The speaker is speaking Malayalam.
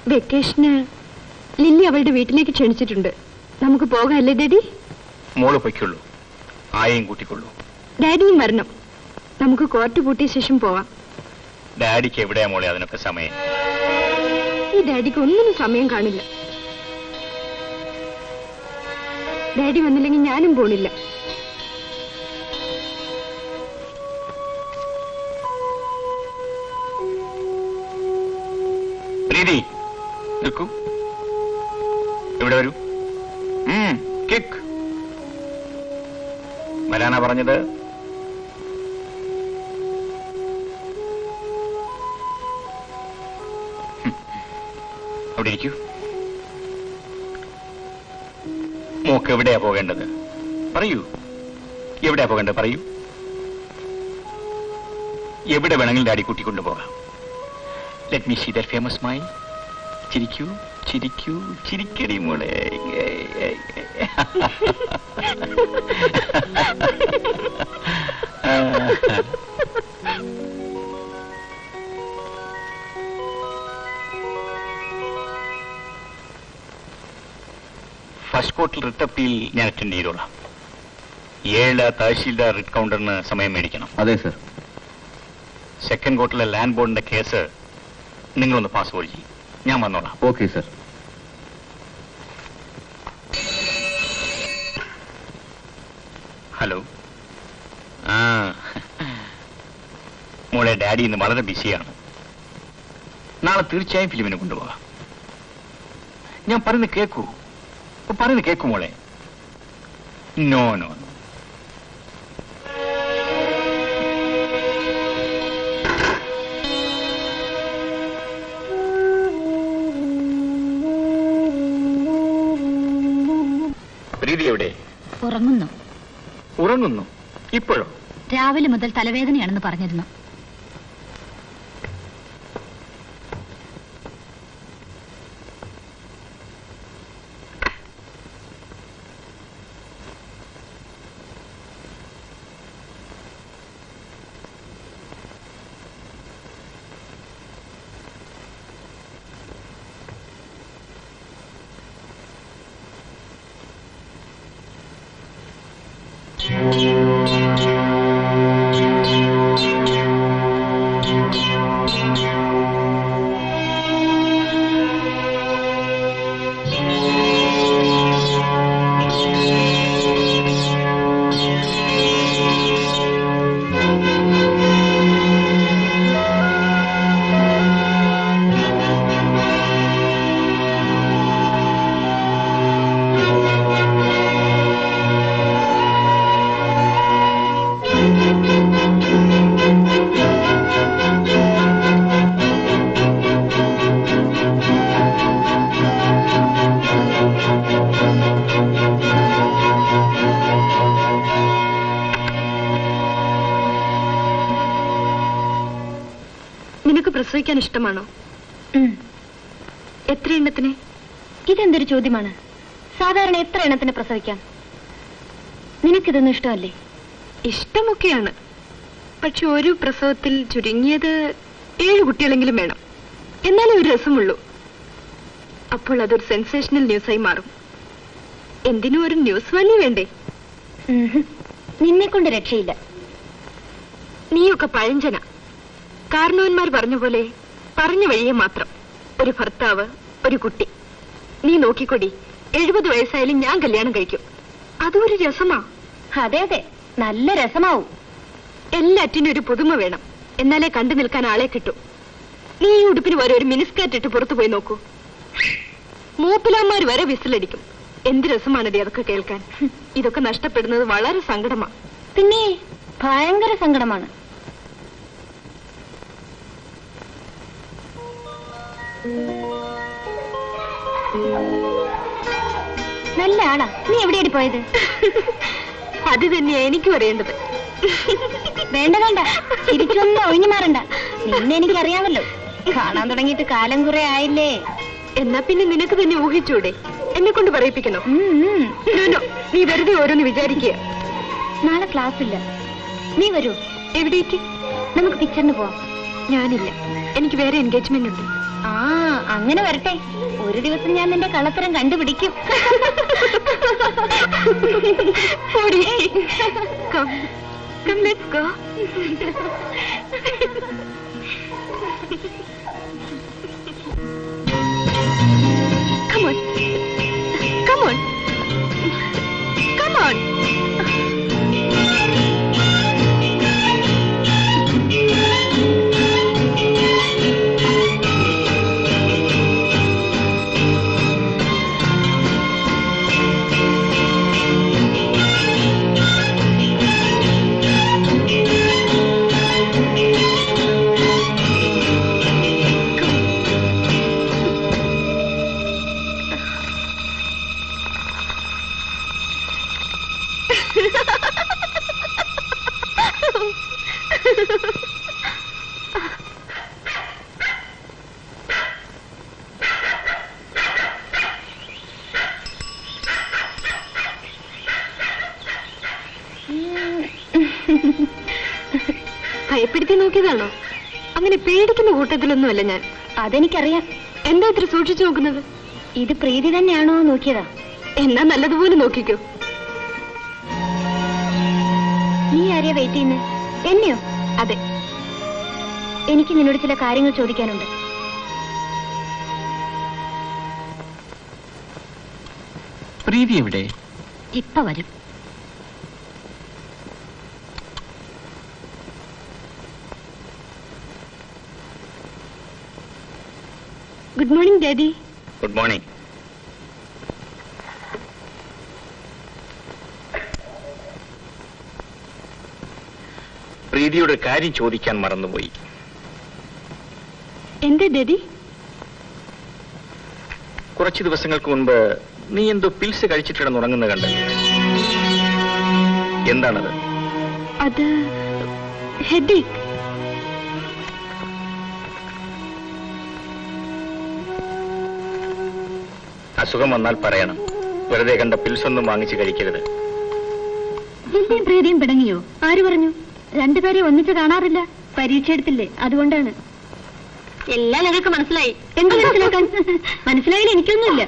വെക്കേഷന് ലില്ലി അവളുടെ വീട്ടിലേക്ക് ക്ഷണിച്ചിട്ടുണ്ട്. നമുക്ക് പോകാല്ലേ ഡാഡി? മോള് പൊയ്ക്കുള്ളൂ, ആയെയും കൂട്ടിക്കൊള്ളൂ. ഡാഡിയും വരണം. നമുക്ക് കോർട്ട് പൂട്ടിയ ശേഷം പോവാം. ഡാഡിക്ക് എവിടെയാ മോളെ അതിനൊക്കെ സമയം? ഈ ഡാഡിക്ക് ഒന്നിനും സമയം കാണില്ല. ഡാഡി വന്നില്ലെങ്കിൽ ഞാനും പോണില്ല. പ്രീതി, നിൽക്കൂ. ഇവിടെ വരൂ. കിക്ക്. വരാനാ പറഞ്ഞത്? അവിടെ ഇരിക്കൂ. മോക്ക് എവിടെയാ പോകേണ്ടത്? പറയൂ. എവിടെയാ പോകേണ്ടത് പറയൂ. എവിടെ വേണമെങ്കിലും ഡാഡി കൂട്ടിക്കൊണ്ടുപോകാം. Let me see that famous smile. ചിരിക്കൂ, ചിരിക്കൂ, ചിരിക്കടി മോളെ. ഫസ്റ്റ് കോർട്ടിൽ റിട്ട് അപ്പീൽ ഞാൻ അറ്റൻഡ് ചെയ്തോളാം. 7 തഹശീൽദാർ റിട്ട് കൗണ്ടറിന് സമയം മേടിക്കണം. അതെ സർ. സെക്കൻഡ് കോർട്ടിലെ ലാൻഡ് ബോർഡിന്റെ കേസ് നിങ്ങളൊന്ന് പാസ്പോർട്ട് ചെയ്യും. ഞാൻ വന്നോളാം. Okay sir. ഹലോ. മോളെ, ഡാഡി ഇന്ന് വളരെ ബിസിയാണ്. നാളെ തീർച്ചയായും ഫിലിമിന് കൊണ്ടുപോകാം. ഞാൻ പറയുന്നത് കേൾക്കൂ. പറയുന്നത് കേൾക്കൂ മോളെ. No no no. പ്രീതി എവിടെ? ഉറങ്ങുന്നു. ഉറങ്ങുന്നു? ഇപ്പോഴോ? രാവിലെ മുതൽ തലവേദനയാണെന്ന് പറഞ്ഞിരുന്നു. പ്രസവിക്കാൻ ഇഷ്ടമാണോ? എത്ര എണ്ണത്തിന്? ഇതെന്തൊരു ചോദ്യമാണ്? സാധാരണ എത്ര എണ്ണത്തിന് പ്രസവിക്കാം? നിനക്കിതൊന്നും ഇഷ്ടമല്ലേ? ഇഷ്ടമൊക്കെയാണ്. പക്ഷെ ഒരു പ്രസവത്തിൽ ചുരുങ്ങിയത് 7 കുട്ടികളെങ്കിലും വേണം. എന്നാലേ ഒരു രസമുള്ളൂ. അപ്പോൾ അതൊരു സെൻസേഷണൽ ന്യൂസായി മാറും. എന്തിനും ഒരു ന്യൂസ് വാല്യൂ വേണ്ടേ? നിന്നെ കൊണ്ട് രക്ഷയില്ല. നീയൊക്കെ പഴഞ്ചന. കാരണവന്മാർ പറഞ്ഞ പോലെ പറഞ്ഞ വഴിയെ മാത്രം. ഒരു ഭർത്താവ്, ഒരു കുട്ടി. നീ നോക്കിക്കൊടി, 70 വയസ്സായാലും ഞാൻ കല്യാണം കഴിക്കും. അതും ഒരു രസമാ. അതെ അതെ, നല്ല രസമാവും. എല്ലാറ്റിനും ഒരു പുതുമ വേണം. എന്നാലേ കണ്ടു നിൽക്കാൻ ആളെ കിട്ടും. നീ ഈ ഉടുപ്പിന് വരെ ഒരു മിനിസ്കേർട്ട് ഇട്ട് പുറത്തു പോയി നോക്കൂ. മൂപ്പിലാന്മാർ വരെ വിസിലടിക്കും. എന്ത് രസമാണടി അതൊക്കെ കേൾക്കാൻ. ഇതൊക്കെ നഷ്ടപ്പെടുന്നത് വളരെ സങ്കടമാ. പിന്നെ ഭയങ്കര സങ്കടമാണ്. നല്ല ആളാ. നീ എവിടെയാണ് പോയത്? അത് തന്നെയാ എനിക്കും അറിയേണ്ടത്. വേണ്ട വേണ്ട, തിരിച്ചൊന്നും ഒഴിഞ്ഞു മാറണ്ട. നിന്നെ എനിക്കറിയാമല്ലോ. കാണാൻ തുടങ്ങിയിട്ട് കാലം കുറെ ആയില്ലേ. എന്നാ പിന്നെ നിനക്ക് തന്നെ ഊഹിച്ചൂടെ? എന്നെ കൊണ്ട് പറയിപ്പിക്കണോ? നീ വെറുതെ ഓരോന്ന് വിചാരിക്കുക. നാളെ ക്ലാസ് ഇല്ല. നീ വരൂ. എവിടേക്ക്? നമുക്ക് പിക്ചറിന് പോവാം. ഞാനില്ല, എനിക്ക് വേറെ എൻഗേജ്മെന്റ് ഉണ്ട്. ആ അങ്ങനെ വരട്ടെ, ഒരു ദിവസം ഞാൻ നിന്റെ കള്ളത്തരം കണ്ടുപിടിക്കും. Come, let's go. Come on. Come on. Come on. ഭയപ്പെടുത്തി നോക്കിയതാണോ? അങ്ങനെ പേടിക്കുന്ന കൂട്ടത്തിലൊന്നുമല്ല ഞാൻ. അതെനിക്കറിയാം. എന്താ ഇത്ര സൂക്ഷിച്ചു നോക്കുന്നത്? ഇത് പ്രീതി തന്നെയാണോ നോക്കിയതാ? എന്നാ നല്ലതുപോലെ നോക്കിക്കോ. നീ ആരെയാ വെയിറ്റ് ചെയ്യുന്നേ? എന്നെയോ? അതെ. എനിക്ക് നിന്നോട് ചില കാര്യങ്ങൾ ചോദിക്കാനുണ്ട്. പ്രീതി എവിടെ? ഇപ്പൊ വരും. Good morning daddy. Good morning. പ്രീതിയുടെ കാര്യം ചോദിക്കാൻ മറന്നുപോയി. എന്താ ഡാഡി? കുറച്ചു ദിവസങ്ങൾക്ക് മുൻപ് നീ എന്തോ പിൽസ് കഴിച്ചിട്ടിടന്നുറങ്ങുന്ന കണ്ടല്ലോ. എന്താണത്? അത് ഹെഡേക്ക്. അസുഖം വന്നാൽ പറയണം. വെറുതെ കണ്ട പിൽസ് ഒന്നും വാങ്ങിച്ച് കഴിക്കരുത്. ലില്ലിയും പ്രീതിയും പിടങ്ങിയോ? ആര് പറഞ്ഞു? രണ്ടുപേരെ ഒന്നിച്ച് കാണാറില്ല. പരീക്ഷ എടുത്തില്ലേ, അതുകൊണ്ടാണ്. എല്ലാം ഞങ്ങൾക്ക് മനസ്സിലായി. എന്ത് മനസ്സിലാക്കാൻ? മനസ്സിലായാലും എനിക്കൊന്നുമില്ല.